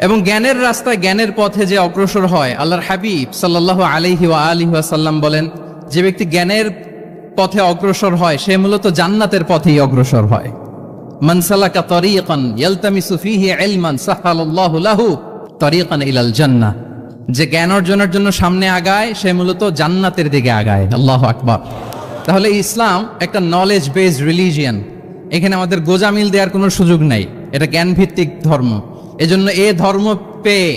এবং জ্ঞানের রাস্তায় জ্ঞানের পথে যে অগ্রসর হয়, আল্লাহর হাবিব সাল্লাল্লাহু আলাইহি ওয়া আলিহি ওয়াসাল্লাম বলেন, যে ব্যক্তি জ্ঞানের পথে অগ্রসর হয় সে মূলত জান্নাতের পথেই অগ্রসর হয়। মান সালাকা তরিকান ইয়ালতামিসু ফীহি ইলমান সাহালাল্লাহু লাহু তরিকান ইলাল জান্নাহ। যে জ্ঞান অর্জনের জন্য সামনে আগায় সে মূলত জান্নাতের দিকে আগায়। আল্লাহু আকবার। তাহলে ইসলাম একটা নলেজ বেসড রিলিজিয়ান। এখানে আমাদের গোজামিল দেওয়ার কোনো সুযোগ নাই, এটা জ্ঞান ভিত্তিক ধর্ম। এজন্য এই ধর্ম পেয়ে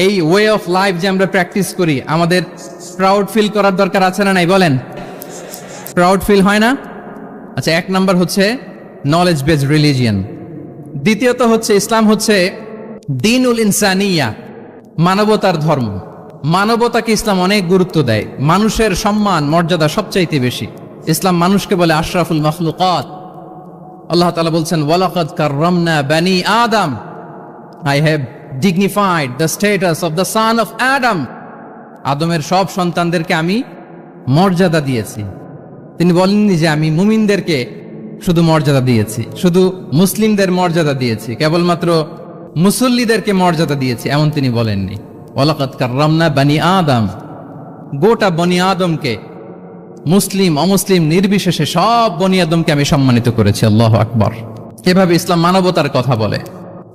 এই ওয়ে অফ লাইফ যে আমরা প্র্যাকটিস করি, আমাদের প্রাউড ফিল করার দরকার আছে না নাই বলেন? প্রাউড ফিল হয় না? আচ্ছা, এক নাম্বার হচ্ছে নলেজ বেসড রিলিজিয়ান। দ্বিতীয়ত হচ্ছে ইসলাম হচ্ছে দ্বীনুল ইনসানিয়া, মানবতার ধর্ম। মানবতাকে ইসলাম অনেক গুরুত্ব দেয়। মানুষের সম্মান মর্যাদা সবচাইতে বেশি। ইসলাম মানুষকে বলে আশরাফুল মাখলুকাত। আল্লাহ তাআলা বলছেন, ওয়ালাকাদ কাররামনা বানি আদম, I have dignified the status of the son of Adam. আদমের সব সন্তানদেরকে আমি মর্যাদা দিয়েছি। তিনি বলেননি যে আমি মুমিনদেরকে শুধু মর্যাদা দিয়েছি, শুধু মুসলিমদের মর্যাদা দিয়েছি, কেবলমাত্র মুসল্লিদেরকে মর্যাদা দিয়েছি, এমন তিনি বলেননি। ওয়ালাকাদ কাররামনা বানি আদম, গোটা বনি আদমকে, মুসলিম অমুসলিম নির্বিশেষে সব বনি আদমকে আমি সম্মানিত করেছি। আল্লাহু আকবার। এভাবে ইসলাম মানবতার কথা বলে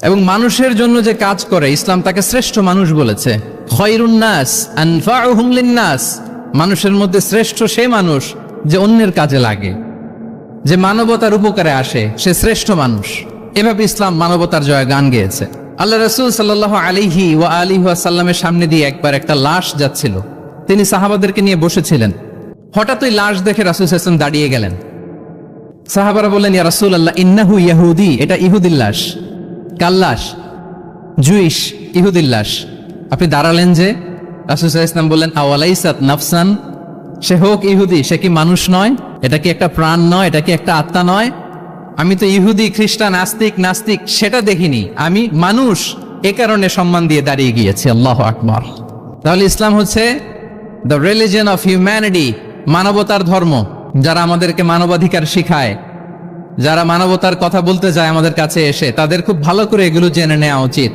এবং মানুষের জন্য যে কাজ করে ইসলাম তাকে শ্রেষ্ঠ মানুষ বলেছে। খায়রুন নাস আনফাউহুম লিন-নাস, মানুষের মধ্যে শ্রেষ্ঠ সে মানুষ যে অন্যের কাজে লাগে, যে মানবতার উপকারে আসে, সে শ্রেষ্ঠ মানুষ। এভাবে ইসলাম মানবতার জয় গান গেয়েছে। আল্লাহ রাসূল সাল্লাল্লাহু আলাইহি ওয়া আলিহি ওয়াসাল্লামের সামনে দিয়ে একবার একটা লাশ যাচ্ছিল। তিনি সাহাবাদেরকে নিয়ে বসেছিলেন। হঠাৎ ওই লাশ দেখে রাসূল সাল্লাল্লাহু আলাইহি ওয়াসাল্লাম দাঁড়িয়ে গেলেন। সাহাবারা বললেন, ইয়া রাসূলুল্লাহ, ইন্নাহু ইয়াহুদি, এটা ইহুদির লাশ। কার লাশ? জুইশ, ইহুদির লাশ। আপনি দাঁড়ালেন যে? রাসূল সাল্লাল্লাহু আলাইহি ওয়াসাল্লাম বললেন, আওয়ালাইসাত নাফসান, সে হোক ইহুদি, সে কি মানুষ নয়? এটা কি একটা প্রাণ নয়? এটা কি একটা আত্মা নয়? আমি তো ইহুদি, খ্রিস্টান, আস্তিক, নাস্তিক সেটা দেখিনি, আমি মানুষ, এ কারণে সম্মান দিয়ে দাঁড়িয়ে গিয়েছি। আল্লাহু আকবার। তাহলে ইসলাম হচ্ছে দ্য রিলিজিয়ন অফ হিউম্যানিটি, মানবতার ধর্ম। যারা আমাদেরকে মানবাধিকার শিখায়, যারা মানবতার কথা বলতে যায় আমাদের কাছে এসে, তাদের খুব ভালো করে এগুলো জেনে নেওয়া উচিত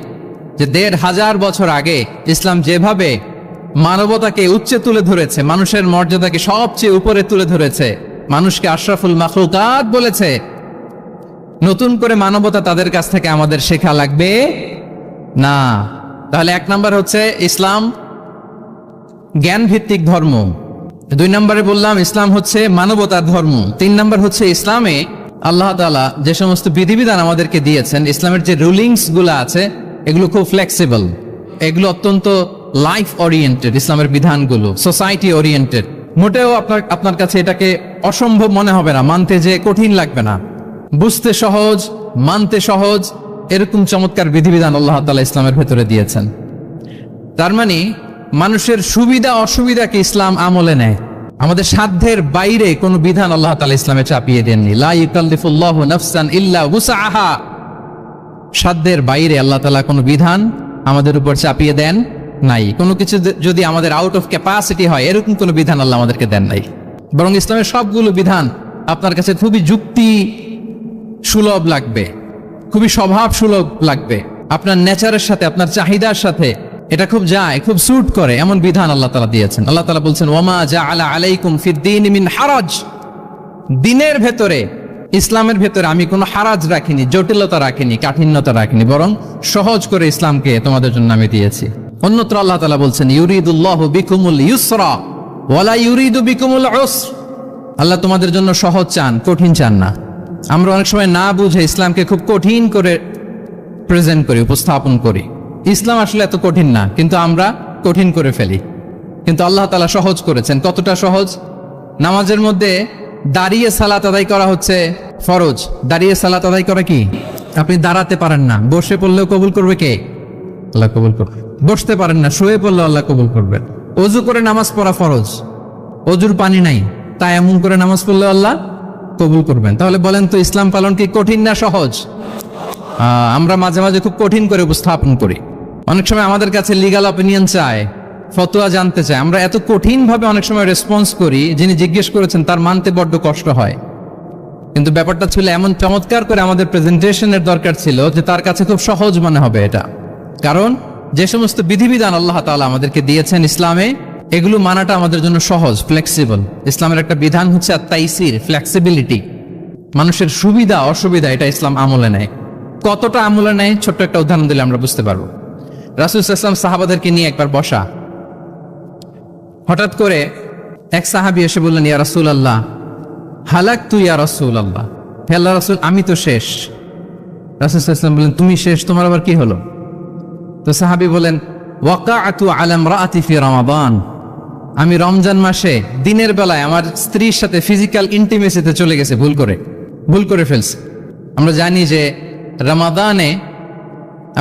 যে ১৫০০ বছর আগে ইসলাম যেভাবে মানবতাকে উচ্চে তুলে ধরেছে, মানুষের মর্যাদাকে সবচেয়ে উপরে তুলে ধরেছে, মানুষকে আশরাফুল মাখলুকাত বলেছে, নতুন করে মানবতা তাদের কাছ থেকে আমাদের শেখা লাগবে না। তাহলে এক নাম্বার হচ্ছে ইসলাম জ্ঞান ভিত্তিক ধর্ম। ২ নম্বরে বললাম ইসলাম হচ্ছে মানবতার ধর্ম। ৩ নম্বর হচ্ছে ইসলামে আল্লাহ তাআলা যে সমস্ত বিধিবিধান আমাদেরকে দিয়েছেন, ইসলামের যে রুলিংস গুলো আছে এগুলো খুব ফ্লেক্সিবল, এগুলো অত্যন্ত লাইফ ওরিয়েন্টেড। ইসলামের বিধানগুলো সোসাইটি ওরিয়েন্টেড। মোটেও আপনার কাছে এটাকে অসম্ভব মনে হবে না, মানতে যে কঠিন লাগবে না, বুঝতে সহজ, মানতে সহজ, এরকম চমৎকার বিধিবিধান আল্লাহ তাআলা ইসলামের ভেতরে দিয়েছেন। তার মানে মানুষের সুবিধা অসুবিধাকে ইসলাম আমলে নেয়। আমাদের সাধ্যের বাইরে কোনো বিধান আল্লাহ তাআলা ইসলামে চাপিয়ে দেননি। লা ইউকাল্লিফুল্লাহু নাফসান ইল্লা উসআহা, সাধ্যের বাইরে আল্লাহ তাআলা কোনো বিধান আমাদের উপর চাপিয়ে দেন নাই। কোনো কিছু যদি আমাদের আউট অফ ক্যাপাসিটি হয়, এরকম কোনো বিধান আল্লাহ আমাদেরকে দেন নাই। বরং ইসলামের সবগুলো বিধান আপনার কাছে খুবই যুক্তি সুলভ লাগবে, খুবই স্বভাব সুলভ লাগবে, আপনার নেচারের সাথে, আপনার চাহিদার সাথে এটা খুব যায়, খুব স্যুট করে, এমন বিধান আল্লাহ তাআলা দিয়েছেন। আল্লাহ তাআলা বলছেন, ওয়ামা জাআলা আলাইকুম ফিদ-দীনি মিন হারাজ, দিনের ভেতরে, ইসলামের ভেতরে আমি কোনো হারাজ রাখিনি, জটিলতা রাখিনি, কাঠিন্যতা রাখিনি, বরং সহজ করে ইসলামকে তোমাদের জন্য আমি দিয়েছি। অন্যত্র আল্লাহ তাআলা বলছেন, ইউরিদুল্লাহু বিকুমুল ইউসরা ওয়ালা ইউরিদু বিকুমুল উসর, আল্লাহ তোমাদের জন্য সহজ চান, কঠিন চান না। আমরা অনেক সময় না বুঝে ইসলামকে খুব কঠিন করে প্রেজেন্ট করি, উপস্থাপন করি। ইসলাম আসলে এত কঠিন না, কিন্তু আমরা কঠিন করে ফেলি। কিন্তু আল্লাহ তাআলা সহজ করেছেন। কতটা সহজ? নামাজের মধ্যে দাঁড়িয়ে সালাত আদায় করা হচ্ছে ফরজ। দাঁড়িয়ে সালাত আদায় করা কি? আপনি দাঁড়াতে পারেন না, বসে পড়লেও কবুল করবে কে? আল্লাহ কবুল করবে। বসতে পারেন না, শুয়ে পড়লেও আল্লাহ কবুল করবেন। ওযু করে নামাজ পড়া ফরজ, ওযুর পানি নাই, তাই এমন করে নামাজ পড়লেও আল্লাহ কবুল করবেন। তাহলে বলেন তো ইসলাম পালন কি কঠিন না সহজ? আমরা মাঝে মাঝে খুব কঠিন করে উপস্থাপন করি। অনেক সময় আমাদের কাছে লিগ্যাল অপিনিয়ন চায়, ফতোয়া জানতে চায়। আমরা এত কঠিন ভাবে অনেক সময় রেসপন্স করি, যিনি জিজ্ঞেস করেছেন তার মানতে বড্ড কষ্ট হয়। কিন্তু ব্যাপারটা ছিল এমন চমৎকার করে আমাদের প্রেজেন্টেশনের দরকার ছিল যে তার কাছে খুব সহজ মনে হবে এটা। কারণ যে সমস্ত বিধিবিধান আল্লাহ তাআলা আমাদেরকে দিয়েছেন ইসলামে, এগুলো মানাটা আমাদের জন্য সহজ, ফ্লেক্সিবল। ইসলামের একটা বিধান হচ্ছে আত-তাইসির, ফ্লেক্সিবিলিটি। মানুষের সুবিধা অসুবিধা এটা ইসলাম আমলে নেয়। কতটা আমলে নেয়, ছোট্ট একটা উদাহরণ দিলে আমরা বুঝতে পারবো। রাসূল সাল্লাল্লাহু আলাইহি ওয়াসাল্লাম সাহাবাদেরকে নিয়ে একবার বসা, হঠাৎ করে এক সাহাবী এসে বললেন, ইয়া রাসূলুল্লাহ হালাকতু ইয়া রাসূলুল্লাহ, হে আল্লাহর রাসূল আমি তো শেষ। রাসূল সাল্লাল্লাহু আলাইহি ওয়াসাল্লাম বললেন, তুমি শেষ, তোমার আবার কি হলো? তো সাহাবী বলেন, ওয়াকাআতু আলা ইমরাআতি ফি রমাদান, আমি রমজান মাসে দিনের বেলায় আমার স্ত্রীর সাথে ফিজিক্যাল ইন্টিমেসিতে চলে গেছে, ভুল করে ফেলছে। আমরা জানি যে রমাদানে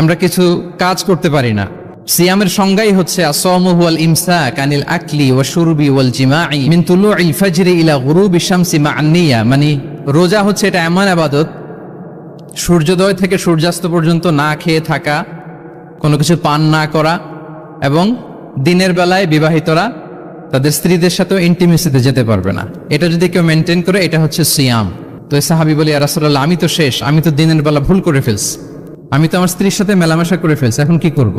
আমরা কিছু কাজ করতে পারি না। সিয়ামের সংজ্ঞাই হচ্ছে আসওমু হুয়াল ইমসাক আনিল আকলি ওয়া শুরবি ওয়াল জিমাই মিন তুলুইল ফাজরি ইলা গুরুবি শামসি মা'আন নিয়া, মানে রোজা হচ্ছে এটা এমন ইবাদত, সূর্যোদয় থেকে সূর্যাস্ত পর্যন্ত না খেয়ে থাকা, কোনো কিছু পান না করা, এবং দিনের বেলায় বিবাহিতরা তাদের স্ত্রীদের সাথেও ইন্টিমেসিতে যেতে পারবে না। এটা যদি কেউ মেনটেন করে, এটা হচ্ছে সিয়াম। তো এই সাহাবী বলি, ইয়া রাসূলুল্লাহ আমি তো শেষ, আমি তো দিনের বেলা ভুল করে ফেলছি, আমি তো আমার স্ত্রীর সাথে মেলামেশা করে ফেলছি, এখন কি করব?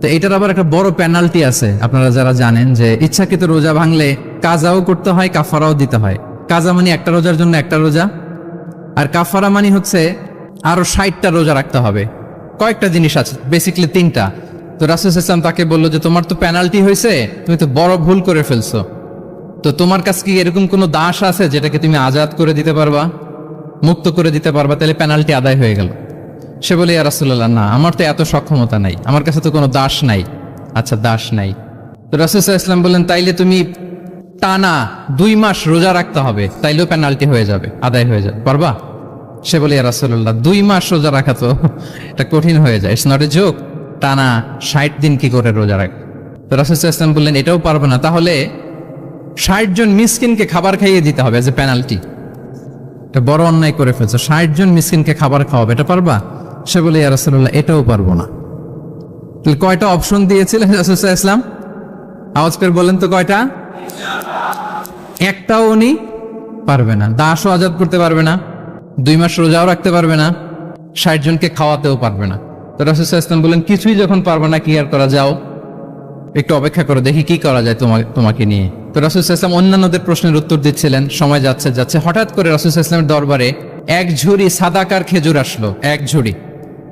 তো এটার আবার একটা বড় পেনাল্টি আছে। আপনারা যারা জানেন যে ইচ্ছাকৃত রোজা ভাঙলে কাজাও করতে হয়, কাফারাও দিতে হয়। কাজা মানে একটা রোজার জন্য একটা রোজা, আর কাফারা মানে হচ্ছে আরো 60টা রোজা রাখতে হবে। কয়েকটা জিনিস আছে, বেসিক্যালি 3টা। তো রাসূল সাল্লাল্লাহু আলাইহি ওয়াসাল্লাম তাকে বললো যে তোমার তো পেনাল্টি হয়েছে, তুমি তো বড় ভুল করে ফেলছো, তো তোমার কাছে কি এরকম কোনো দাস আছে যেটাকে তুমি আজাদ করে দিতে পারবা, মুক্ত করে দিতে পারবা, তাহলে পেনাল্টি আদায় হয়ে গেল। সে বলে, ইয়া রাসূলুল্লাহ না, আমার তো এত সক্ষমতা নাই, আমার কাছে তো কোনো দাস নাই। আচ্ছা দাস নাই, তো রাসূল সাল্লাল্লাহু আলাইহি ওয়াসাল্লাম বললেন তাইলে তুমি টানা 2 মাস রোজা রাখতে হবে, তাইলেও পেনাল্টি হয়ে যাবে, আদায় হয়ে যাবে, পারবা? সে বলে, ইয়া রাসূলুল্লাহ 2 মাস রোজা রাখা তো এটা কঠিন হয়ে যায়, ইটস নট এ জোক, টানা 60 দিন কি করে রোজা রাখ? তো রাসূল সাল্লাল্লাহু আলাইহি ওয়াসাল্লাম বললেন এটাও পারবে না, তাহলে 60 জন মিসকিনকে খাবার খাইয়ে দিতে হবে এজ এ পেনাল্টি। এটা বড় অন্যায় করে ফেলছো, 60 জন মিসকিনকে খাবার খাওয়াবে, এটা পারবা? সে বলে, ইয়া রাসূলুল্লাহ এটাও পারবো না। তাহলে কয়টা অপশন দিয়েছিলেন রাসূল সাল্লাল্লাহু আলাইহি ওয়াসাল্লাম? আওয়াজ করে বলেন তো কয়টা? একটাও উনি পারবে না। দাসও আজাদ করতে পারবে না, 2 মাস রোজাও রাখতে পারবে না, 60 জনকে খাওয়াতেও পারবে না। তো রাসূল সাল্লাল্লাহু আলাইহি ওয়াসাল্লাম বলেন কিছুই যখন পারবে না, কি আর করা, যাও একটু অপেক্ষা করো, দেখি কি করা যায় তোমাকে নিয়ে। তো রাসূল সাল্লাল্লাহু আলাইহি ওয়াসাল্লাম অন্যান্যদের প্রশ্নের উত্তর দিচ্ছিলেন, সময় যাচ্ছে, হঠাৎ করে রাসূল সাল্লাল্লাহু আলাইহি ওয়াসাল্লামের দরবারে এক ঝুড়ি সাদাকার খেজুর আসলো, এক ঝুড়ি।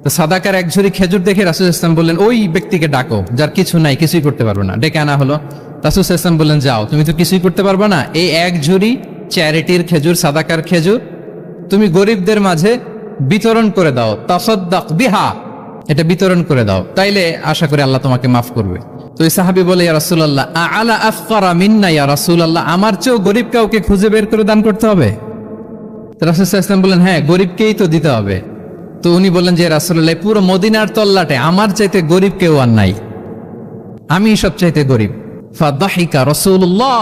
তো সাদাকার এক ঝুড়ি খেজুর দেখে রাসূল সাল্লাল্লাহু আলাইহি ওয়াসাল্লাম বললেন ওই ব্যক্তিকে ডাকো যার কিছু নাই, কিছুই করতে পারবে না। ডেকে আনা হলো। রাসূল সাল্লাল্লাহু আলাইহি ওয়াসাল্লাম বললেন যাও, তুমি তো কিছুই করতে পারবে না, এই এক ঝুড়ি চ্যারিটির খেজুর, সাদাকার খেজুর তুমি গরিবদের মাঝে বিতরণ করে দাও, তাসাদদাক বিহা, এটা বিতরণ করে দাও, তাইলে আশা করি আল্লাহ তোমাকে মাফ করবে। তো এই সাহাবী বলে, ইয়া রাসূলুল্লাহ আলা আফকারা মিন্না ইয়া রাসূলুল্লাহ, আমার চেয়েও গরিব কাউকে খুঁজে বের করে দান করতে হবে? তো রাসূল সাল্লাল্লাহু আলাইহি ওয়াসাল্লাম বললেন হ্যাঁ, গরিবকেই তো দিতে হবে। তো উনি বললেন যে রাসূলুল্লাহ পুরো মদিনার তল্লাটে আমার চাইতে গরিব কেউ আর নাই, আমি সবচাইতে গরিব। ফাদাহিকা রাসূলুল্লাহ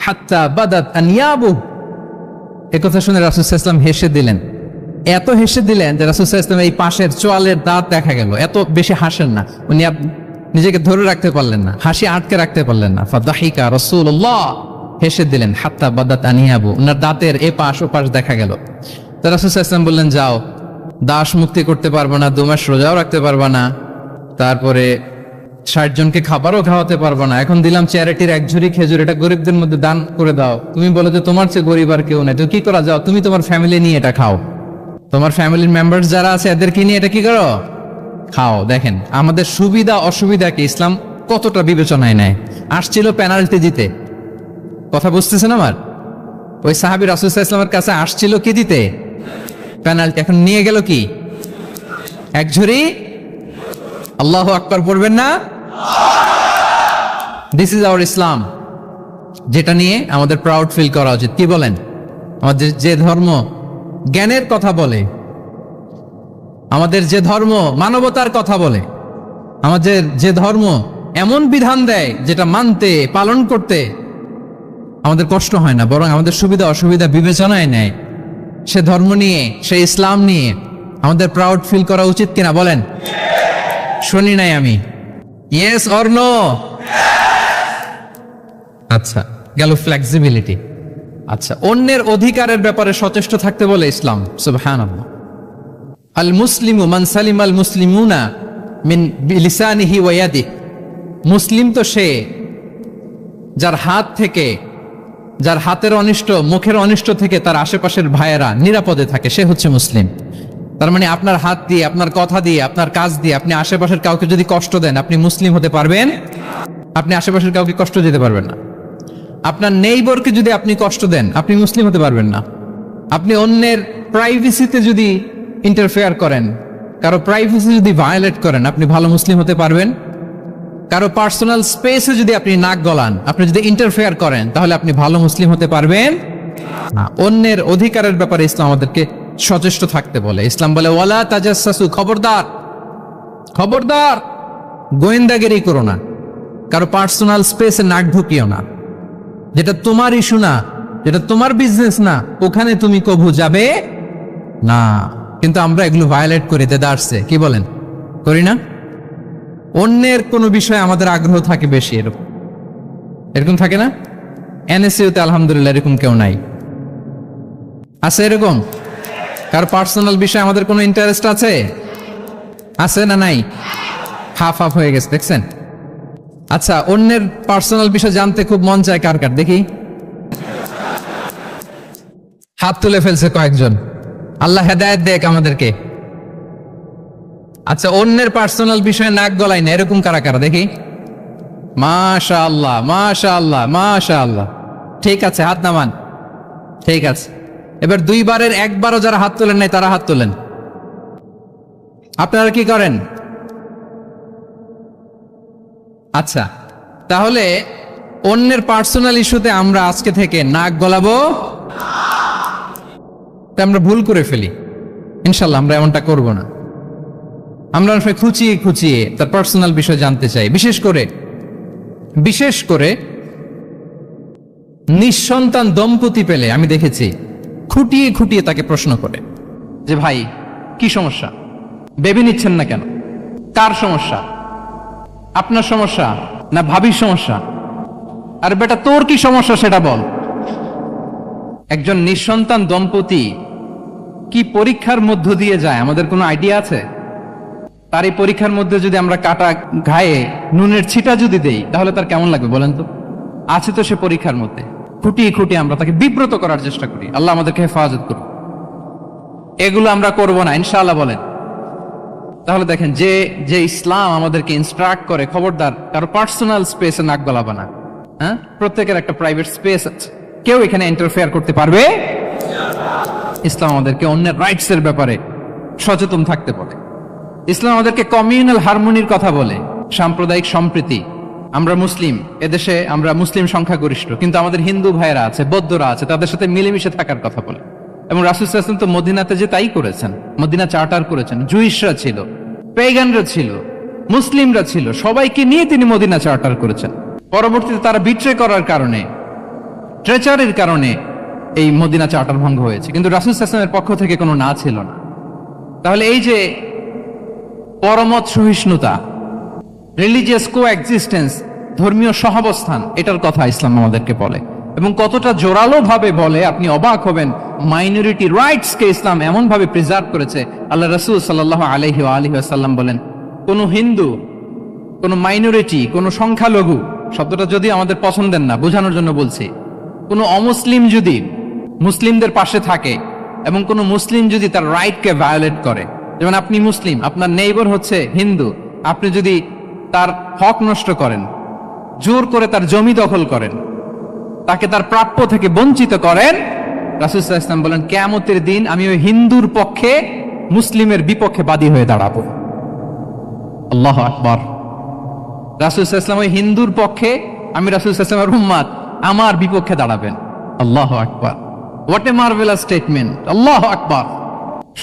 হাত্তা বাদাত আনিয়াবু, একথা শুনে রাসূল সাল্লাল্লাহু আলাইহি ওয়াসাল্লাম হেসে দিলেন, এত হেসে দিলেন যে রাসূল সাল্লাল্লাহু আলাইহি ওয়াসাল্লাম এই পাশের চোয়ালের দাঁত দেখা গেল। এত বেশি হাসেন না উনি, নিজেকে ধরে রাখতে পারলেন না, হাসি আটকে রাখতে পারলেন না। ফাদাহিকা রাসূলুল্লাহ, হেসে দিলেন, হাত্তা বাদাত আনিয়াবু, ওনার দাঁতের এ পাশ ও পাশ দেখা গেল। তো রাসূল সাল্লাল্লাহু আলাইহি ওয়াসাল্লাম বললেন যাও, দাস মুক্তি করতে পারবে না, 2 মাস রোজাও রাখতে পারবে না, তারপরে 60 জনকে খাবারও খাওয়াতে পারবো না, এখন দিলাম চ্যারিটির এক ঝুড়ি খেজুর, এটা গরিবদের মধ্যে দান করে দাও। তুমি বলো যে তোমার চেয়ে গরিব আর কেউ নাই, তো কি করা, যাও তুমি তোমার ফ্যামিলি নিয়ে এটা খাও, তোমার ফ্যামিলির মেম্বার্স যারা আছে এদেরকে নিয়ে এটা কি করো, খাও। দেখেন আমাদের সুবিধা অসুবিধাকে ইসলাম কতটা বিবেচনায় নেয়। আসছিল পেনাল্টি দিতে, কথা বুঝতেছেন আমার? ওই সাহাবী রাসূল সাল্লাল্লাহু আলাইহি ওয়াসাল্লামের কাছে আসছিল কি দিতে, পেনাল্টি, এখন নিয়ে গেল কি, এক ঝুড়ি। আল্লাহু আকবার পড়বেন না? দিস ইজ আওয়ার ইসলাম, যেটা নিয়ে আমাদের প্রাউড ফিল করা উচিত। কি বলেন? আমাদের যে ধর্ম জ্ঞানের কথা বলে, আমাদের যে ধর্ম মানবতার কথা বলে, আমাদের যে ধর্ম এমন বিধান দেয় যেটা মানতে পালন করতে আমাদের কষ্ট হয় না, বরং আমাদের সুবিধা অসুবিধা বিবেচনায় নেয়, সে ধর্ম নিয়ে, সে ইসলাম নিয়ে আমাদের প্রাউড ফিল করা উচিত কিনা বলেন? শুনি নাই আমি, ইয়েস অর নো? আচ্ছা, গেল ফ্লেক্সিবিলিটি। আচ্ছা, অন্যের অধিকারের ব্যাপারে সচেষ্ট থাকতে বলে ইসলাম। সুবহানাল্লাহ। আল মুসলিমু মান সালিম আল মুসলিমুনা মিন বিলিসানিহি ওয়া ইয়াদিহি, মুসলিম তো সে যার হাত থেকে, যার হাতের অনিষ্ট, মুখের অনিষ্ট থেকে তার আশেপাশের ভাইয়েরা নিরাপদে থাকে, সে হচ্ছে মুসলিম। তার মানে আপনার হাত দিয়ে, আপনার কথা দিয়ে, আপনার কাজ দিয়ে আপনি আশেপাশের কাউকে যদি কষ্ট দেন, আপনি মুসলিম হতে পারবেন? আপনি আশেপাশের কাউকে কষ্ট দিতে পারবেন না। আপনার নেইবরকে যদি আপনি কষ্ট দেন, আপনি মুসলিম হতে পারবেন না। আপনি অন্যের প্রাইভেসিতে যদি ইন্টারফেয়ার করেন, কারো প্রাইভেসি যদি ভায়োলেট করেন, আপনি ভালো মুসলিম হতে পারবেন? কারো পার্সোনাল স্পেসে যদি আপনি নাক গলান, আপনি যদি ইন্টারফেয়ার করেন, তাহলে আপনি ভালো মুসলিম হতে পারবেন না। অন্যের অধিকারের ব্যাপারে ইসলাম আমাদেরকে সচেষ্ট থাকতে বলে। ইসলাম বলে ওয়ালা তাজাসসু, খবরদার, খবরদার, গোয়েন্দাগিরি করো না, কারো পার্সোনাল স্পেসে নাক ঢুকিও না। যেটা তোমার ইস্যু না, যেটা তোমার বিজনেস না, ওখানে তুমি কবু যাবে না। কিন্তু আমরা এগুলো ভায়োলেট করি, দেদারসে, কি বলেন, করি না? অন্যের কোনো বিষয়ে আমাদের আগ্রহ থাকে বেশি, এরকম এরকম থাকে না? এনএসইউতে আলহামদুলিল্লাহ এরকম কেউ নাই, আছে এরকম? কার পার্সোনাল বিষয়ে আমাদের কোনো ইন্টারেস্ট আছে? আছে না নাই? হাফ হাফ হয়ে গেছে, দেখছেন? আচ্ছা, অন্যের পার্সোনাল বিষয় জানতে খুব মন চায় কার কার, দেখি হাত তুলে ফেলছে কয়েকজন। আল্লাহ হেদায়েত দেখ আমাদেরকে। আচ্ছা, অন্যের পার্সোনাল বিষয়ে নাক গলাই না, এরকম কারা কারা, দেখি। মাশাআল্লাহ, মাশাআল্লাহ, মাশাআল্লাহ। ঠিক আছে, হাত নামান। ঠিক আছে, এবার দুইবারের একবারও যারা হাত তোলেন নাই তারা হাত তোলেন। আপনারা কি করেন? আচ্ছা, তাহলে অন্যের পার্সোনাল ইস্যুতে আমরা আজকে থেকে নাক গলাবো, তা আমরা ভুল করে ফেলি। ইনশাল্লাহ আমরা এমনটা করব না। আমরা খুঁচিয়ে খুঁচিয়ে তার পার্সোনাল বিষয় জানতে চাই। বিশেষ করে নিঃসন্তান দম্পতি পেলে আমি দেখেছি খুঁটিয়ে খুঁটিয়ে তাকে প্রশ্ন করে যে ভাই কি সমস্যা, বেবি নিচ্ছেন না কেন, কার সমস্যা, আপনার সমস্যা না ভাবির সমস্যা, আর বেটা তোর কি সমস্যা সেটা বল। একজন নিঃসন্তান দম্পতি কি পরীক্ষার মধ্য দিয়ে যায় আমাদের কোনো আইডিয়া আছে? তার এই পরীক্ষার মধ্যে যদি আমরা কাটা ঘায়ে নুনের ছিটা যদি দেই, তাহলে তার কেমন লাগবে বলেন তো? আছে তো সে পরীক্ষার মধ্যে। খুঁটিয়ে খুঁটিয়ে আমরা তাকে বিব্রত করার চেষ্টা করি। আল্লাহ আমাদেরকে হেফাজত করুন। এগুলো আমরা করব না ইনশাআল্লাহ, বলেন। তাহলে দেখেন, যে ইসলাম আমাদেরকে ইনস্ট্রাক্ট করে, খবরদার কারো পার্সোনাল স্পেসে নাক গলাবা না। হ্যাঁ, প্রত্যেকের একটা প্রাইভেট স্পেস আছে, কেউ এখানে ইন্টারফেয়ার করতে পারবে। ইসলাম আমাদেরকে অন্যের রাইটস এর ব্যাপারে সচেতন থাকতে বলে। ইসলাম আমাদেরকে কমিউনাল হারমোনির কথা বলে, সাম্প্রদায়িক সম্প্রীতি। আমরা মুসলিম, এদেশে আমরা মুসলিম সংখ্যাগরিষ্ঠ, কিন্তু আমাদের হিন্দু ভাইয়েরা আছে, বৌদ্ধরা আছে, তাদের সাথে মিলেমিশে থাকার কথা বলে। এবং রাসূল সাল্লাল্লাহু আলাইহি ওয়াসাল্লাম তো মদিনাতে যে তাই করেছেন, মদিনা চার্টার করেছেন। জুইশরা ছিল, পেগানরা ছিল, মুসলিমরা ছিল, সবাইকে নিয়ে তিনি মদিনা চার্টার করেছেন। পরবর্তীতে তারা বিট্রে করার কারণে, ট্রেচারের কারণে এই মদিনা চার্টার ভঙ্গ হয়েছে, কিন্তু রাসূল সাল্লাল্লাহু আলাইহি ওয়াসাল্লামের পক্ষ থেকে কোনো না ছিল না। তাহলে এই যে পরমত সহিষ্ণুতা, রিলিজিয়াস কোএক্সিস্টেন্স, ধর্মীয় সহাবস্থান, এটার কথা ইসলাম আমাদেরকে বলে। এবং কতটা জোরালো ভাবে বলে আপনি অবাক হবেন। মাইনরিটি রাইটস কে ইসলাম এমন ভাবে প্রিজার্ভ করেছে। আল্লাহ রাসূল সাল্লাল্লাহু আলাইহি ওয়াসাল্লাম বলেন, কোন হিন্দু, কোন মাইনরিটি, কোন সংখ্যালঘু, শব্দটা যদি আমাদের পছন্দের না, বোঝানোর জন্য বলছি, কোন অমুসলিম যদি মুসলিমদের পাশে থাকে এবং কোন মুসলিম যদি তার রাইটকে ভায়োলেট করে, যেমন আপনি মুসলিম, আপনার নেইবার হচ্ছে হিন্দু, আপনি যদি তার হক নষ্ট করেন, জোর করে তার জমি দখল করেন, তাকে তার প্রাপ্য থেকে বঞ্চিত করেন, রাসূল সাল্লাল্লাহু আলাইহি ওয়াসাল্লাম বলেন কিয়ামতের দিন আমি ওই হিন্দুর পক্ষে মুসলিমের বিপক্ষে বাদী হয়ে দাঁড়াবো। আল্লাহু আকবার। রাসূল সাল্লাল্লাহু আলাইহি ওয়াসাল্লাম ওই হিন্দুর পক্ষে, আমি রাসূল সাল্লাল্লাহু আলাইহি ওয়াসাল্লামের উম্মত, আমার বিপক্ষে দাঁড়াবেন। আল্লাহু আকবার। What a marvellous statement. আল্লাহু আকবার।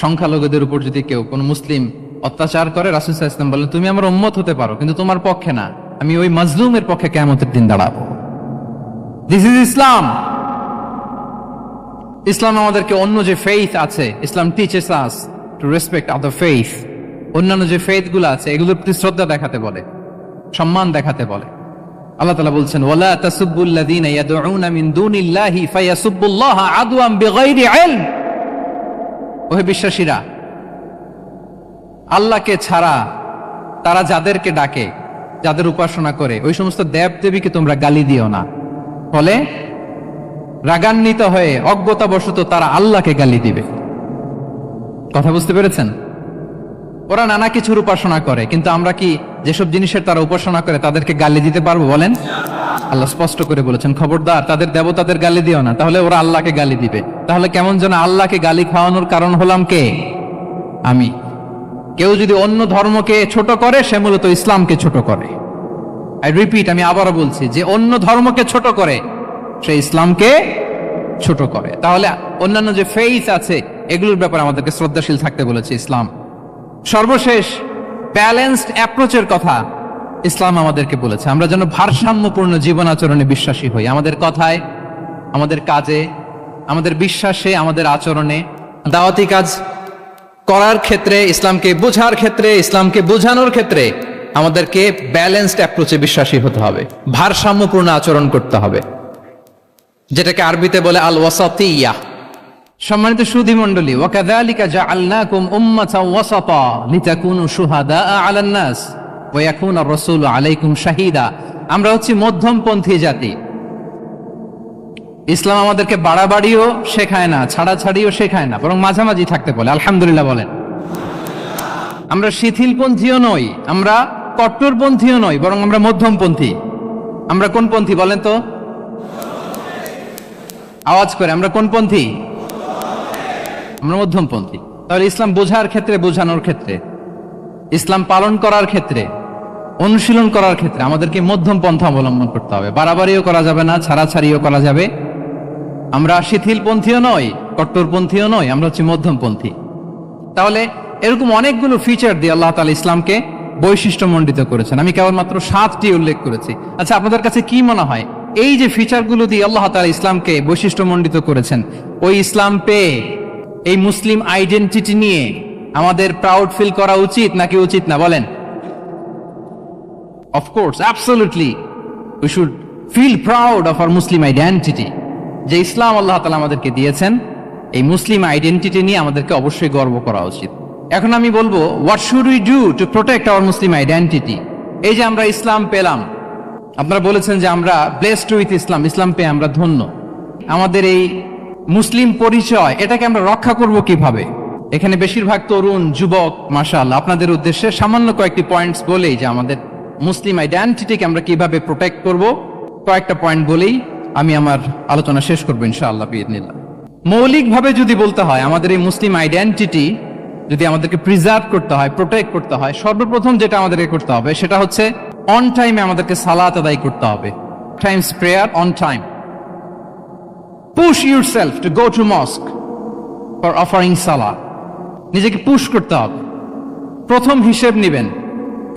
সংখ্যালঘুদের উপর যদি কেউ কোন মুসলিম অত্যাচার করে, রাসূল সাল্লাল্লাহু আলাইহি ওয়াসাল্লাম বলেন তুমি আমার উম্মত হতে পারো, কিন্তু তোমার পক্ষে না, আমি ওই মাজলুমের পক্ষে কিয়ামতের দিন দাঁড়াবো। দিস ইজ ইসলাম। ইসলাম আমাদেরকে অন্য যে ফেইথ আছে, Islam teaches us to respect other faith. অন্যান্য যে ফেইথ গুলো আছে এগুলোর প্রতি শ্রদ্ধা দেখাতে বলে, সম্মান দেখাতে বলে। আল্লাহ তাআলা বলছেন ওয়ালা তাসুবুল্লাযীনা ইয়াদউনা মিন দুনিল্লাহি ফায়াসুবুল্লাহা আদওয়ান বিগাইরি ইলম। ওহে বিশ্বাসীরা, আল্লাহকে ছাড়া তারা যাদেরকে ডাকে, যাদের উপাসনা করে, ওই সমস্ত দেব দেবীকে তোমরা গালি দিও না। ফলে রাগান্বিত হয়ে অজ্ঞতাবশত তারা আল্লাহকে গালি দিবে। কথা বুঝতে পেরেছেন? ওরা নানা কিছুর উপাসনা করে, কিন্তু আমরা কি যেসব জিনিসের তারা উপাসনা করে তাদেরকে গালি দিতে পারবো বলেন? আল্লাহ স্পষ্ট করে বলেছেন, খবরদার তাদের দেবতাদের গালি দিও না, তাহলে ওরা আল্লাহকে গালি দিবে। তাহলে কেমন যেন আল্লাহকে গালি খাওয়ানোর কারণ হলাম কে? আমি। কেউ যদি অন্য ধর্মকে ছোট করে, সে মূলত ইসলামকে ছোট করে। আই রিপিট, আমি আবারও বলছি, যে অন্য ধর্মকে ছোট করে সে ইসলামকে ছোট করে। তাহলে অন্যান্য যে ফেইথ আছে এগুলোর ব্যাপারে আমাদেরকে শ্রদ্ধাশীল থাকতে বলেছে ইসলাম। সর্বশেষ ব্যালেন্সড অ্যাপ্রোচের কথা ইসলাম আমাদেরকে বলেছে, আমরা যেন ভারসাম্যপূর্ণ জীবন আচরণে বিশ্বাসী হই। আমাদের কথায়, আমাদের কাজে, আমাদের বিশ্বাসে, আমাদের আচরণে। দাওয়াতি কাজ করার ক্ষেত্রে, ইসলামকে বোঝার ক্ষেত্রে, ইসলামকে বোঝানোর ক্ষেত্রে আমাদেরকে ব্যালেন্সড অ্যাপ্রোচে বিশ্বাসী হতে হবে, ভারসাম্যপূর্ণ আচরণ করতে হবে, যেটাকে আরবিতে বলে আল ওয়াসাতিয়া। সম্মানিত সুধী মণ্ডলী, ওয়াকাযালিকা জাআলনাকুম উম্মাতাও ওয়াসাতা লিতাকুনু শুহাদাআ আলান নাস ওয়া ইয়াকুনা রাসূলু আলাইকুম শাহীদা। আমরা হচ্ছি মধ্যমপন্থী জাতি। ইসলাম আমাদেরকে বাড়াবাড়িও শেখায় না, ছাড়াছাড়িও শেখায় না, বরং মাঝামাঝি থাকতে বলে। আলহামদুলিল্লাহ বলেন। আমরা শিথিলপন্থীও নই, আমরা কট্টরপন্থীও নই, বরং আমরা মধ্যমপন্থী। আমরা কোন পন্থী বলেন তো? আওয়াজ করে, আমরা কোন পন্থী? আমরা মধ্যমপন্থী। তাহলে ইসলাম বোঝার ক্ষেত্রে, বোঝানোর ক্ষেত্রে, ইসলাম পালন করার ক্ষেত্রে, অনুশীলন করার ক্ষেত্রে আমাদেরকে মধ্যম পন্থা অবলম্বন করতে হবে। বাড়াবাড়িও করা যাবে না, ছাড়াছাড়িও করা যাবে। আমরা শিথিলপন্থীও নই, কট্টরপন্থীও নই, আমরা হচ্ছি মধ্যমপন্থী। তাহলে এরকম অনেকগুলো ফিচার দিয়ে আল্লাহ তাআলা ইসলামকে বৈশিষ্ট্যমণ্ডিত করেছেন। আমি কেবলমাত্র 7টি উল্লেখ করেছি। আচ্ছা, আপনাদের কাছে কি মনে হয়, এই যে ফিচারগুলো দিয়ে আল্লাহ তাআলা ইসলামকে বৈশিষ্ট্যমণ্ডিত করেছেন, ওই ইসলাম পেয়ে, এই মুসলিম আইডেন্টিটি নিয়ে আমাদের প্রাউড ফিল করা উচিত নাকি উচিত না বলেন? Of course, absolutely we should feel proud of our Muslim identity. যে ইসলাম আল্লাহ তাআলা আমাদেরকে দিয়েছেন, এই মুসলিম আইডেন্টিটি নিয়ে আমাদেরকে অবশ্যই গর্ব করা উচিত। এখন আমি বলবো, what should we do to protect our Muslim identity? এই যে আমরা ইসলাম পেলাম, আপনারা বলেছেন যে আমরা ব্লেসড উইথ ইসলাম, ইসলাম পেয়ে আমরা ধন্য। আমাদের এই মুসলিম পরিচয়, এটাকে আমরা রক্ষা করব কিভাবে? এখানে বেশিরভাগ তরুণ যুবক, মাশাআল্লাহ, আপনাদের উদ্দেশ্যে সামান্য কয়েকটি পয়েন্টস বলেই যে আমাদের মুসলিম আইডেন্টিটিকে আমরা কিভাবে প্রোটেক্ট করব, কয়েকটা পয়েন্ট বলেই আমি আমার আলোচনা শেষ করবো ইনশাআল্লাহ বিইذনিল্লাহ। মৌলিকভাবে যদি বলতে হয়, আমাদের এই মুসলিম আইডেন্টিটি যদি আমাদেরকে প্রিজার্ভ করতে হয়, প্রোটেক্ট করতে হয়, সর্বপ্রথম যেটা আমাদেরকে করতে হবে সেটা হচ্ছে অন টাইমে আমাদেরকে সালাত আদায় করতে হবে। Times prayer on time. Push yourself to go to মস্ক for offering সালাত। নিজেকে পুশ করতে হবে। প্রথম হিসেব নিবেন।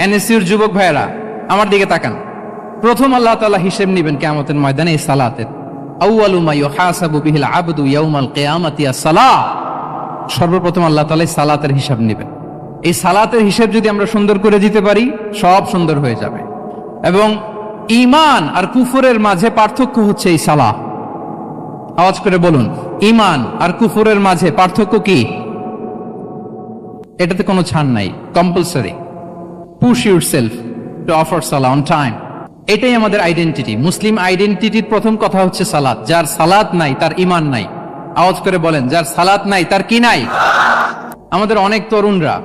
এনএসইউর যুবক ভাইয়েরা আমার দিকে তাকান। প্রথম আল্লাহ তাআলা হিসেব নিবেন কিয়ামতের ময়দানে এই সালাতের। আউয়ালু মা ইউহাসাবু বিহিল আবদু ইয়াউমাল কিয়ামাতি আস-সালাহ। সর্বপ্রথম আল্লাহ তাআলা সালাতের হিসাব নেবেন। এই সালাতের হিসাব যদি আমরা সুন্দর করে দিতে পারি, সব সুন্দর হয়ে যাবে। এবং ঈমান আর কুফরের মাঝে পার্থক্য হচ্ছে এই সালাহ। আওয়াজ করে বলুন, ঈমান আর কুফরের মাঝে পার্থক্য কি? এটাতে কোনো ছাড় নাই, compulsory. Push yourself to offer Salah on time. এটাই আমাদের আইডেন্টিটি। মুসলিম আইডেন্টিটির প্রথম কথা হচ্ছে সালাত। যার সালাত নাই তার ঈমান নাই। আওয়াজ করে বলেন, যার সালাত নাই তার কি নাই? আমাদের অনেক তরুণরা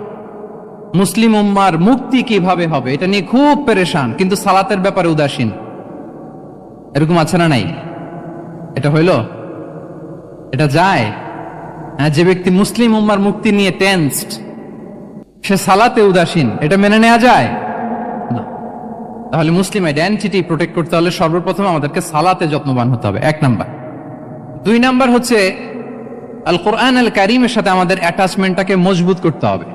মুসলিম উম্মার মুক্তি কিভাবে হবে এটা নিয়ে খুব পেরেশান, কিন্তু সালাতের ব্যাপারে উদাসীন। এরকম আছে না নাই? এটা হইল? এটা যায়? যে ব্যক্তি মুসলিম উম্মার মুক্তি নিয়ে টেনসড, সে সালাতে উদাসীন, এটা মেনে নেওয়া যায় না। তাহলে মুসলিম আইডেন্টিটি প্রোটেক্ট করতে হলে সর্বপ্রথম আমাদেরকে সালাতে যত্নবান হতে হবে, 1 নাম্বার। 2 নাম্বার হচ্ছে আল কোরআন আল কারীমের সাথে আমাদের অ্যাটাচমেন্টটাকে মজবুত করতে হবে।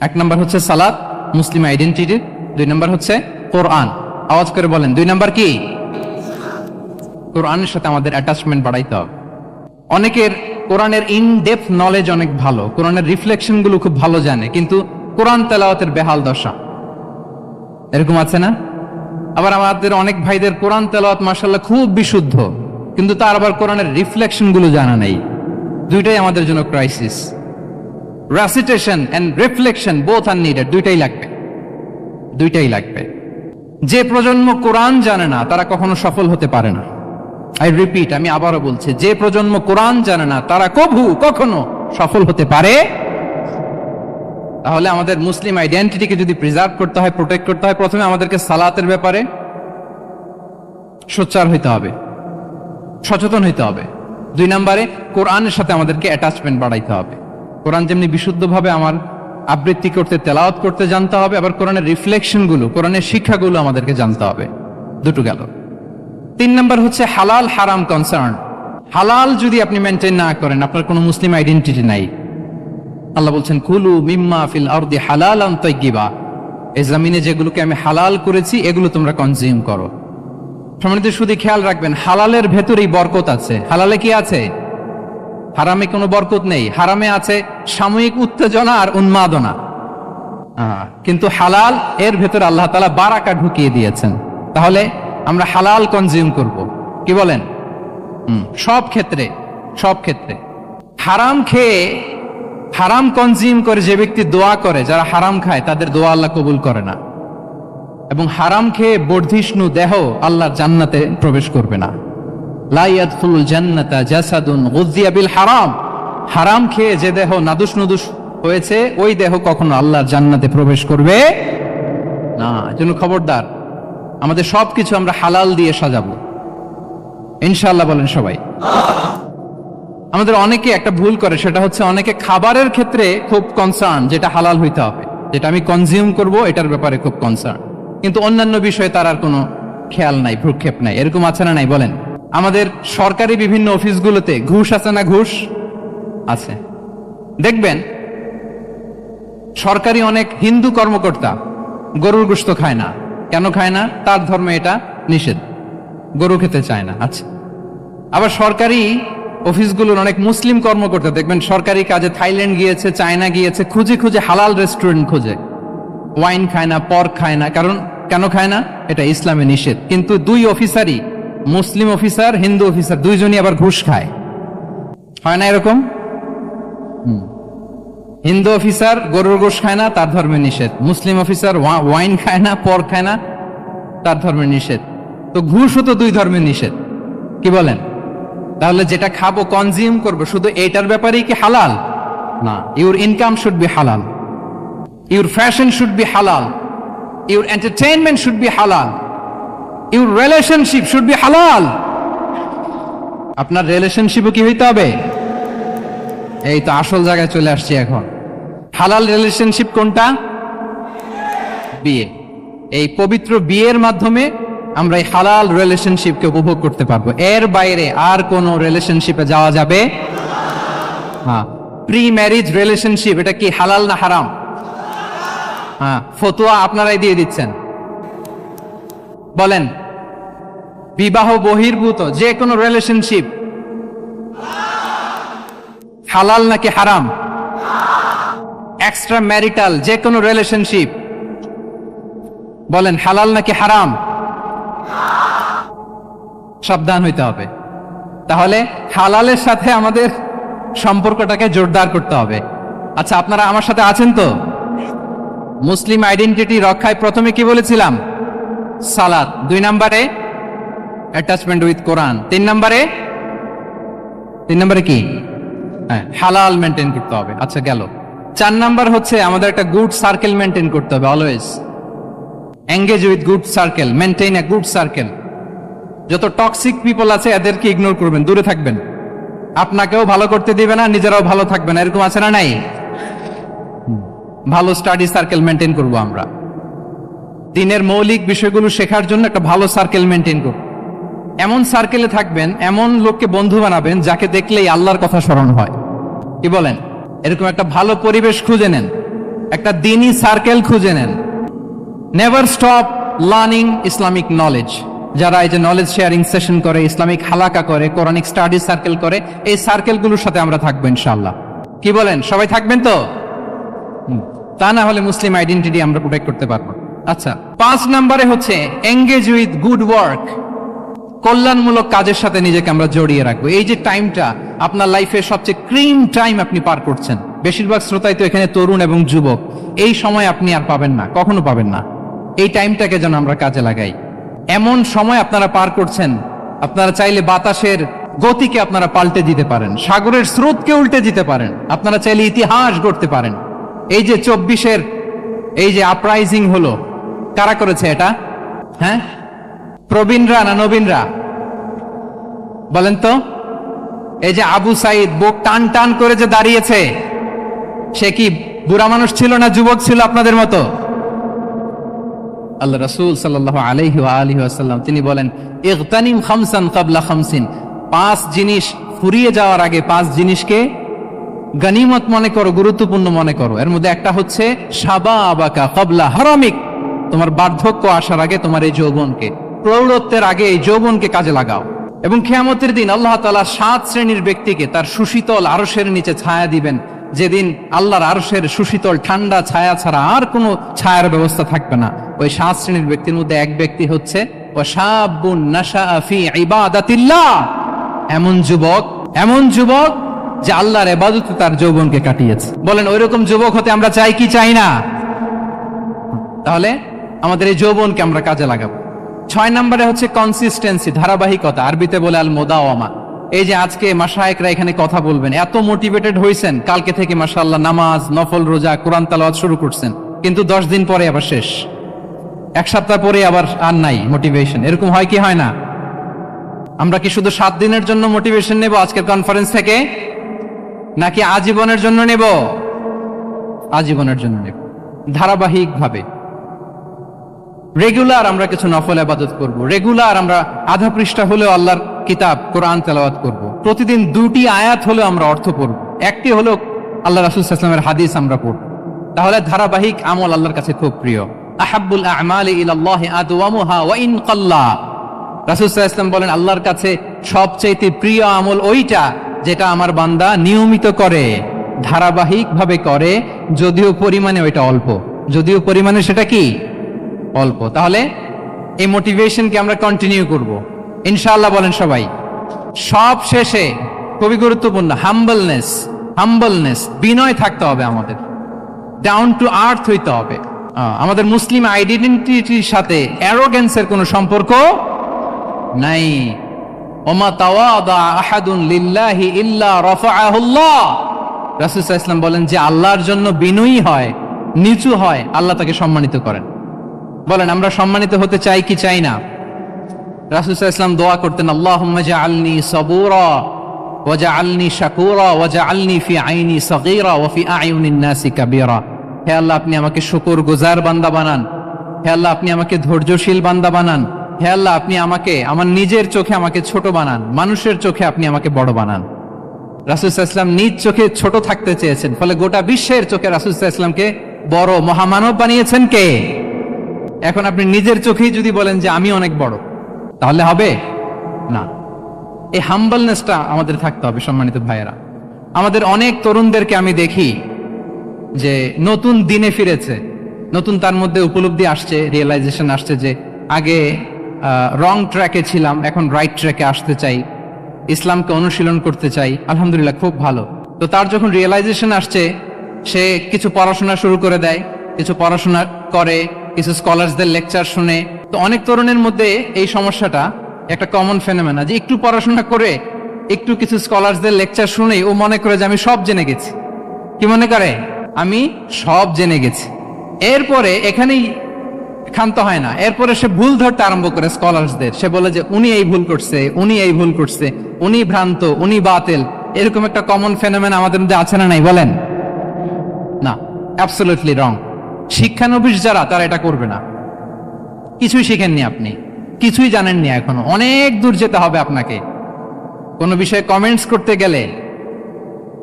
1 নাম্বার হচ্ছে সালাত, মুসলিম আইডেন্টিটির। 2 নাম্বার হচ্ছে কোরআন। আওয়াজ করে বলেন, 2 নাম্বার কি? কোরআনের সাথে আমাদের অ্যাটাচমেন্ট বাড়াইতে হবে। অনেকের কোরআনের ইন ডেপথ নলেজ অনেক ভালো, কোরআনের রিফ্লেকশন গুলো খুব ভালো জানে, কিন্তু কোরআন তেলাওয়াতের বেহাল দশা। এরকম আছে না? আবার আমাদের অনেক ভাইদের কোরআন তেলাওয়াত মাশাআল্লাহ খুব বিশুদ্ধ, কিন্তু তার আবার কোরআনের রিফ্লেকশন গুলো জানা নেই। দুইটাই আমাদের জন্য crisis. Recitation and reflection both are needed, দুইটাই লাগবে। দুইটাই লাগবে। যে প্রজন্ম কোরআন জানে না তারা কখনো সফল হতে পারে না। আই রিপিট, আমি আবারও বলছি, যে প্রজন্ম কোরআন জানে না তারা কখনো সফল হতে পারে। তাহলে আমাদের মুসলিম আইডেন্টিটিকে যদি প্রিজার্ভ করতে হয়, প্রোটেক্ট করতে হয়, প্রথমে আমাদেরকে সালাতের ব্যাপারে সোচ্চার হইতে হবে, সচেতন হইতে হবে। 2 নম্বরে কোরআনের সাথে আমাদেরকে অ্যাটাচমেন্ট বাড়াইতে হবে। কোরআন যেমনি বিশুদ্ধভাবে আমার আবৃত্তি করতে, তেলাওয়াত করতে জানতে হবে, আবার কোরআনের রিফ্লেকশনগুলো, কোরআনের শিক্ষাগুলো আমাদেরকে জানতে হবে। দুটো গেল। 3 নম্বর হচ্ছে হালাল হারাম কনসার্ন। হালাল যদি আপনি মেনটেন না করেন, আপনার কোনো মুসলিম আইডেন্টিটি নাই। আল্লাহ বলছেন কুলু মিম্মা ফিল আরদি হালালান তাইয়্যিবা, এই জমিনে যেগুলোকে আমি হালাল করেছি এগুলো তোমরা কনজিউম করো। সম্মানিত শুধু খেয়াল রাখবেন, হালালের ভেতরেই বরকত আছে। হালালে কি আছে? হারামে কোনো বরকত নেই। হারামে আছে সাময়িক উত্তেজনা আর উন্মাদনা, কিন্তু হালাল এর ভেতরে আল্লাহ তাআলা বারাকা ঢুকিয়ে দিয়েছেন। তাহলে আমরা হালাল কনজিউম করব, কি বলেন? সব ক্ষেত্রে। হারাম খেয়ে, হারাম কনজিউম করে যে ব্যক্তি দোয়া করে, যারা হারাম খায় তাদের দোয়া আল্লাহ কবুল করে না। এবং হারাম খেয়ে বর্ধিষ্ণু দেহ আল্লাহর জান্নাতে প্রবেশ করবে না। লা ইয়াদখুলুল জান্নাতা জাসাদুন গুযিয়া বিল হারাম, হারাম খেয়ে যে দেহ নাদুস নুদুস হয়েছে ওই দেহ কখনো আল্লাহর জান্নাতে প্রবেশ করবে না। এজন্য খবরদার, আমাদের সবকিছু আমরা হালাল দিয়ে সাজাবো ইনশাআল্লাহ। বলেন সবাই। আমাদের অনেকে একটা ভুল করে, সেটা হচ্ছে অনেকে খাবারের ক্ষেত্রে খুব কনসার্ন, যেটা হালাল হইতে হবে, যেটা আমি কনজিউম করব এটার ব্যাপারে খুব কনসার্ন, কিন্তু অন্যান্য বিষয়ে তার আর কোনো খেয়াল নাই, ভ্রুক্ষেপ নাই। এরকম আছে না নাই বলেন? আমাদের সরকারি বিভিন্ন অফিসগুলোতে ঘুষ আছে না? ঘুষ আছে। দেখবেন সরকারি অনেক হিন্দু কর্মকর্তা গরুর গোশত খায় না। কেন খায় না? তার ধর্মে এটা নিষেধ, গরু খেতে চায় না। আচ্ছা, আবার সরকারি অফিসগুলোর অনেক মুসলিম কর্মকর্তা দেখবেন সরকারি কাজে থাইল্যান্ড গিয়েছে, চায়না গিয়েছে, খুঁজে খুঁজে হালাল রেস্টুরেন্ট খোঁজে, ওয়াইন খায় না, পর্ক খায় না। কারণ কেন খায় না? এটা ইসলামে নিষেধ। কিন্তু 2 অফিসারই, মুসলিম অফিসার, হিন্দু অফিসার, দুইজনই আবার ঘুষ খায়। হয় না এরকম? হিন্দু অফিসার গরুর গোশ খায় না, তার ধর্মে নিষেধ। মুসলিম অফিসার ওয়াইন খায় না, পর্ক খায় না, তার ধর্মে নিষেধ। তো ঘুষও তো 2 ধর্মের নিষেধ, কি বলেন? তাহলে যেটা খাবো, কনজিউম করবো, শুধু এটার ব্যাপারেই কি হালাল? না। ইউর ইনকাম শুড বি হালাল, ইউর ফ্যাশন শুড বি হালাল, ইউর এন্টারটেইনমেন্ট শুড বি হালাল, ইউর রিলেশনশিপ শুড বি হালাল। আপনার রিলেশনশিপও কি হইতে হবে? এই তো আসল জায়গায় চলে আসছি এখন। হালাল রিলেশনশিপ কোনটা? বিয়ে। এই পবিত্র বিয়ের মাধ্যমে আমরা এই হালাল রিলেশনশিপকে উপভোগ করতে পারবো। এর বাইরে আর কোন রিলেশনশিপে যাওয়া যাবে? হ্যাঁ। প্রি ম্যারিজ রিলেশনশিপ, এটা কি হালাল না হারাম? হ্যাঁ, ফতোয়া আপনারাই দিয়ে দিচ্ছেন। বলেন, বিবাহ বহির্ভূত যে কোনো রিলেশনশিপ হালাল নাকি হারাম? এক্সট্রা ম্যারিটাল যে কোনো রিলেশনশিপ বলেন হালাল নাকি হারাম? সাবধান হইতে হবে। তাহলে হালালের সাথে আমাদের সম্পর্কটাকে জোরদার করতে হবে। আচ্ছা, আপনারা আমার সাথে আছেন তো? মুসলিম আইডেন্টিটি রক্ষায় প্রথমে কি বলেছিলাম? সালাত। 2 নম্বরে অ্যাটাচমেন্ট উইথ কোরআন। 3 নম্বরে কি? হালাল মেনটেন করতে হবে। আচ্ছা গেল। 4 নম্বর হচ্ছে আমাদের একটা গুড সার্কেল মেনটেন করতে হবে। Always engage with good circle, maintain a good circle. যত টক্সিক পিপল আছে এদেরকে ইগনোর করবেন, দূরে থাকবেন। আপনাকেও ভালো করতে দিবে না, নিজেরাও ভালো থাকবেন। এরকম আছে না নাই? ভালো স্টাডি সার্কেল মেনটেন করব আমরা। দিনের মৌলিক বিষয়গুলো শেখার জন্য একটা ভালো সার্কেল মেনটেন করব। এমন সার্কেলে থাকবেন, এমন লোককে বন্ধু বানাবেন যাকে দেখলেই আল্লাহর কথা স্মরণ হয়, কি বলেন? এরকম একটা ভালো পরিবেশ খুঁজে নেন, একটা দ্বীনি সার্কেল খুঁজে নেন। Never stop learning Islamic knowledge. যারা এই যে নলেজ শেয়ারিং সেশন করে, ইসলামিক হালাকা করে, কোরআনিক স্টাডি সার্কেল করে, এই সার্কেলগুলোর সাথে আমরা থাকবো ইনশাআল্লাহ, কি বলেন? সবাই থাকবেন তো? তা না হলে মুসলিম আইডেন্টিটি আমরা প্রোটেক্ট করতে পারবো। আচ্ছা, 5 নম্বরে হচ্ছে এঙ্গেজ উইথ গুড ওয়ার্ক। কল্যাণমূলক কাজের সাথে নিজেকে আমরা জড়িয়ে রাখবো। এই যে টাইমটা আপনার লাইফের সবচেয়ে ক্রিম টাইম আপনি পার করছেন, বেশিরভাগ শ্রোতাই তো এখানে তরুণ এবং যুবক, এই সময় আপনি আর পাবেন না, কখনো পাবেন না। এই টাইমটাকে যেন আমরা কাজে লাগাই। এমন সময় আপনারা পার করছেন, আপনারা চাইলে বাতাসের গতিকে আপনারা পাল্টে দিতে পারেন, সাগরের স্রোতকে উল্টে দিতে পারেন, আপনারা চাইলে ইতিহাস গড়তে পারেন। এই যে 24-এর এই যে আপরাইজিং হলো, কারা করেছে এটা? হ্যাঁ, প্রবীণরা না নবীনরা? বলেন তো। এই যে আবু সাইদ বুক টান টান করে যে দাঁড়িয়েছে, সে কি বুড়া মানুষ ছিল না যুবক ছিল আপনাদের মতো? আল্লাহ রাসূল সাল্লাল্লাহু আলাইহি ওয়া আলিহি ওয়াসাল্লাম তিনি বলেন, ইগতানিম খামসান ক্বাবলা খামসিন, 5 জিনিস ফুরিয়ে যাওয়ার আগে 5 জিনিসকে গনিমত মনে করো, গুরুত্বপূর্ণ মনে করো। এর মধ্যে একটা হচ্ছে শাবাবাকা ক্বাবলা হারামিক, তোমার বার্ধক্য আসার আগে তোমার এই যৌবনকে, প্রৌঢ়ত্বের আগে এই যৌবনকে কাজে লাগাও। এবং কিয়ামতের দিন আল্লাহ তাআলা 7 শ্রেণীর ব্যক্তিকে তার সুশীতল আরশের নিচে ছায়া দিবেন, যেদিন আল্লাহর আরশের সুশীতল ঠান্ডা ছায়া ছাড়া আর কোনো ছায়ার ব্যবস্থা থাকবে না। ওই 7 শ্রেণীর ব্যক্তির মধ্যে এক ব্যক্তি হচ্ছে ওয়াশাবুন নাশাআ ফি ইবাদাতিল্লাহ, এমন যুবক যে আল্লাহর ইবাদতে তার যৌবনকে কাটিয়েছে। বলেন ওইরকম যুবক হতে আমরা চাই কি চাই না? তাহলে আমাদের এই যৌবনকে আমরা কাজে লাগাবো। 6 নম্বরে হচ্ছে কনসিস্টেন্সি, ধারাবাহিকতা, আরবিতে বলে আল মুদাওয়ামা। এই যে আজকে মাশায়েখরা এখানে কথা বলবেন, এত মোটিভেটেড হয়েছেন, কালকে থেকে মাশাআল্লাহ নামাজ, নফল রোজা, কোরআন তেলাওয়াত শুরু করছেন, কিন্তু 10 দিন পরে আবার শেষ, 1 সপ্তাহ পরে আবার আর নাই মোটিভেশন। এরকম হয় কি হয় না? আমরা কি শুধু 7 দিনের জন্য মোটিভেশন নেব আজকের কনফারেন্স থেকে, নাকি আজীবনের জন্য নেব? আজীবনের জন্য নেব। ধারাবাহিকভাবে রেগুলার আমরা কিছু নফল ইবাদত করব, রেগুলার আমরা আধা পৃষ্ঠা হলেও আল্লাহর কিতাব কোরআন তেলাওয়াত করব, প্রতিদিন 2টি আয়াত হলেও আমরা অর্থ পড়ব, একটি হলো আল্লাহ রাসূল সাল্লাল্লাহু আলাইহি ওয়াসাল্লামের হাদিস আমরা পড়ব। তাহলে ধারাবাহিক আমল আল্লাহর কাছে খুব প্রিয়। আহাব্বুল আ'মালি ইলাল্লাহি আদওয়ামুহা ওয়া ইন কাল্লা, রাসূল সাল্লাল্লাহু আলাইহি ওয়াসাল্লাম বলেন আল্লাহর কাছে সবচেয়ে প্রিয় আমল ওইটা যেটা আমার বান্দা নিয়মিত করে, ধারাবাহিকভাবে করে, যদিও পরিমাণে ওইটা অল্প, যদিও পরিমাণে সেটা কি অল্প। তাহলে এই মোটিভেশনকে আমরা কন্টিনিউ করব ইনশাআল্লাহ। বলেন সবাই। সব শেষে খুবই গুরুত্বপূর্ণ হাম্বলনেস, বিনয় থাকতে হবে আমাদের, ডাউন টু আর্থ হইতে হবে। আমাদের মুসলিম আইডেন্টিটির সাথে অ্যারোগেন্সের কোনো সম্পর্ক নাই। ওমা তাওয়াদা আহাদুন লিল্লাহি ইল্লা রাফাআহুল্লাহ, রাসূল সাল্লাল্লাহু আলাইহি ওয়াসাল্লাম বলেন যে আল্লাহর জন্য বিনয়ী হয়, নিচু হয়, আল্লাহ তাকে সম্মানিত করেন। বলেন আমরা সম্মানিত হতে চাই কি চাই না? রাসূল সাল্লাল্লাহু আলাইহি ওয়াসাল্লাম দোয়া করতেন, আল্লাহুম্মা জাআলনি সাবুরা ওয়া জাআলনি শাকুরা ওয়া জাআলনি ফি আইনি সাগীরা ওয়া ফি আ'য়ুনিন নাসি কাবীরা। হে আল্লাহ, আপনি আমাকে শুকরগুজার বান্দা বানান, হে আল্লাহ আপনি আমাকে ধৈর্যশীল বান্দা বানান, হে আল্লাহ আপনি আমাকে আমার নিজের চোখে আমাকে ছোট বানান, মানুষের চোখে আপনি আমাকে বড় বানান। রাসূল সাল্লাল্লাহু আলাইহি ওয়াসাল্লাম নিজ চোখে ছোট থাকতে চেয়েছেন, ফলে গোটা বিশ্বের চোখে রাসূল সাল্লাল্লাহু আলাইহি ওয়াসাল্লামকে বড় মহামানব বানিয়েছেন কে? এখন আপনি নিজের চোখেই যদি বলেন যে আমি অনেক বড়, তাহলে হবে না। এই হাম্বলনেসটা আমাদের থাকতে হবে। সম্মানিত ভাইয়েরা, আমাদের অনেক তরুণদেরকে আমি দেখি যে নতুন দিনে ফিরেছে, নতুন তার মধ্যে উপলব্ধি আসছে, রিয়েলাইজেশন আসছে যে আগে রং ট্র্যাকে ছিলাম, এখন রাইট ট্র্যাকে আসতে চাই, ইসলামকে অনুশীলন করতে চাই। আলহামদুলিল্লাহ, খুব ভালো। তো তার যখন রিয়েলাইজেশন আসছে, সে কিছু পড়াশোনা শুরু করে দেয়, কিছু পড়াশোনা করে, কিছু স্কলারসদের লেকচার শুনে। তো অনেক তরুণের মধ্যে এই সমস্যাটা একটা কমন ফেনোমেনা, যে একটু পড়াশোনা করে, একটু কিছু স্কলারসদের লেকচার শুনেই ও মনে করে যে আমি সব জেনে গেছি। কি মনে করে? আমি সব জেনে গেছি। এরপরে এখানেই ক্ষান্ত হয় না, এরপরে সে ভুল ধরতে আরম্ভ করে স্কলারসদের। সে বলে যে উনি এই ভুল করছে, উনি এই ভুল করছে, উনি ভ্রান্ত, উনি বাতিল। এরকম একটা কমন ফেনোমেনা আমাদের মধ্যে আছে না নাই? বলেন না, অ্যাবসলিউটলি রং। শিক্ষানবিশ যারা, তারা এটা করবে না। কিছুই শিখেননি আপনি, কিছুই জানেননি, এখনো অনেক দূর যেতে হবে আপনাকে। কোনো বিষয়ে কমেন্টস করতে গেলে,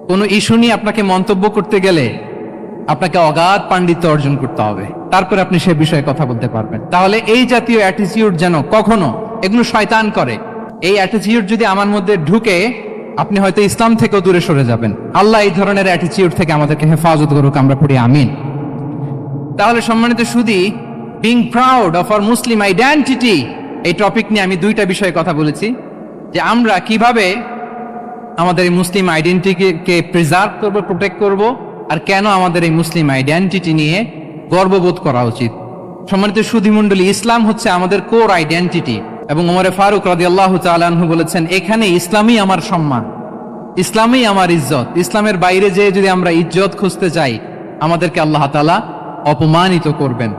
কোনো ইস্যু নিয়ে আপনাকে মন্তব্য করতে গেলে আপনাকে অগাধ পাণ্ডিত্য অর্জন করতে হবে, তারপরে আপনি সে বিষয়ে কথা বলতে পারবেন। তাহলে এই জাতীয় অ্যাটিটিউড যেন কখনো, এগুলো শয়তান করে, এই অ্যাটিটিউড যদি আমার মধ্যে ঢুকে, আপনি হয়তো ইসলাম থেকেও দূরে সরে যাবেন। আল্লাহ এই ধরনের অ্যাটিটিউড থেকে আমাদেরকে হেফাজত করুক, আমরা পড়ি আমিন। তাহলে সম্মানিত সুধী, being proud of our Muslim identity, এই টপিক নিয়ে আমি 2টা বিষয়ে কথা বলেছি, যে আমরা কিভাবে আমাদের এই মুসলিম আইডেন্টিটিকে প্রিজার্ভ করব, প্রোটেক্ট করব, আর কেন আমাদের এই মুসলিম আইডেন্টিটি নিয়ে গর্ববোধ করা উচিত। সম্মানিত সুধীমণ্ডলী, ইসলাম হচ্ছে আমাদের কোর আইডেন্টিটি, এবং ওমরে ফারুক রাদিয়াল্লাহু তাআলা আনহু বলেছেন, এখানে ইসলামই আমার সম্মান, ইসলামই আমার ইজ্জত। ইসলামের বাইরে যেয়ে যদি আমরা ইজ্জত খুঁজতে যাই, আমাদেরকে আল্লাহ তাআলা অপমানিত করবেন।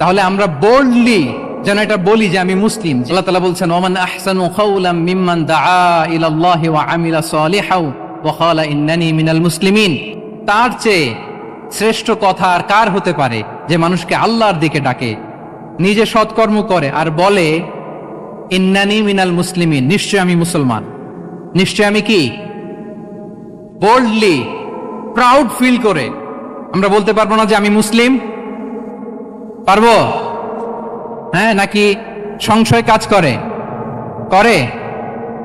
তাহলে আমরা বোল্ডলি যেন এটা বলি যে আমি মুসলিম। আল্লাহ তাআলা বলছেন, ওমান আহসানু কাওলাম মিম্মান দাআ ইলাল্লাহি ওয়া আমিলা সালিহাও ওয়া ক্বালা ইন্নানি মিনাল মুসলিমিন। তার চেয়ে শ্রেষ্ঠ কথা আর কার হতে পারে যে মানুষকে আল্লাহর দিকে ডাকে, নিজে সৎকর্ম করে আর বলে ইন্নানি মিনাল মুসলিমিন, নিশ্চয় আমি মুসলমান, নিশ্চয় আমি কি, বোল্ডলি প্রাউড ফিল করে আমরা বলতে পারবো না যে আমি মুসলিম? পারবো? হ্যাঁ, নাকি সংশয় কাজ করে? করে?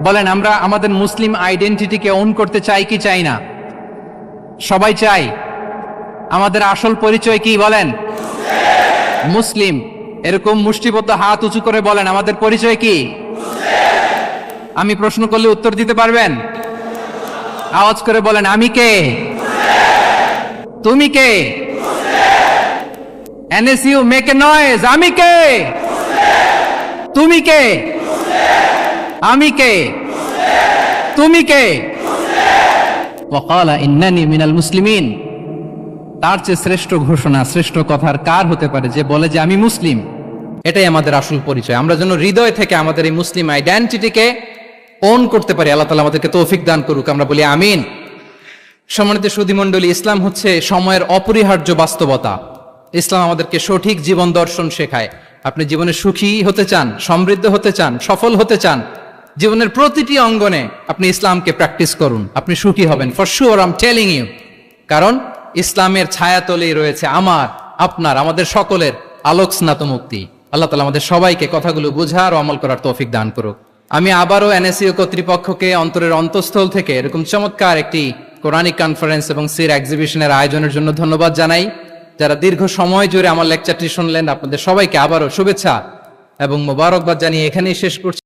বলেন, আমরা আমাদের মুসলিম আইডেন্টিটিকে ওন করতে চাই কি চাই না? সবাই চাই। আমাদের আসল পরিচয় কি বলেন? মুসলিম। এরকম মুষ্টিবদ্ধ হাত উঁচু করে বলেন, আমাদের পরিচয় কি? আমি প্রশ্ন করলে উত্তর দিতে পারবেন? আওয়াজ করে বলেন, আমি কে? তুমি কে? এনএসইউ মেক এ নয়েজ, আমি কে? তুমি কে? আমি কে? তুমি কে? ওয়াকালা ইন্নানি মিনাল মুসলিমিন। তার চেয়ে শ্রেষ্ঠ ঘোষণা, শ্রেষ্ঠ কথার কার হতে পারে যে বলে যে আমি মুসলিম? এটাই আমাদের আসল পরিচয়। আমরা যেন হৃদয় থেকে আমাদের এই মুসলিম আইডেন্টিটিকে ওন করতে পারি। আল্লাহ তাআলা আমাদেরকে তৌফিক দান করুক, আমরা বলি আমিন। সম্মানিত সুধীমণ্ডলী, ইসলাম হচ্ছে সময়ের অপরিহার্য বাস্তবতা। ইসলাম আমাদেরকে সঠিক জীবন দর্শন শেখায়। আপনি জীবনে সুখী হতে চান, সমৃদ্ধ হতে চান, সফল হতে চান, জীবনের প্রতিটি অঙ্গনে আপনি ইসলামকে প্র্যাকটিস করুন, আপনি সুখী হবেন for sure, I am telling you. কারণ ইসলামের ছায়াতলেই রয়েছে আমার, আপনার, আমাদের সকলের আলোক স্নাত মুক্তি। আল্লাহ তাআলা আমাদের সবাইকে কথাগুলো বোঝার ও আমল করার তৌফিক দান করুক। আমি আবারও এনএসইউ কর্তৃপক্ষকে অন্তরের অন্তঃস্থল থেকে এরকম চমৎকার একটি কোরআনিক কনফারেন্স এবং সির এক্সিবিশনের আয়োজনের জন্য ধন্যবাদ জানাই। যারা দীর্ঘ সময় জুড়ে আমার লেকচারটি শুনলেন, আপনাদের সবাইকে আবারও শুভেচ্ছা এবং মোবারকবাদ জানিয়ে এখানেই শেষ করছি।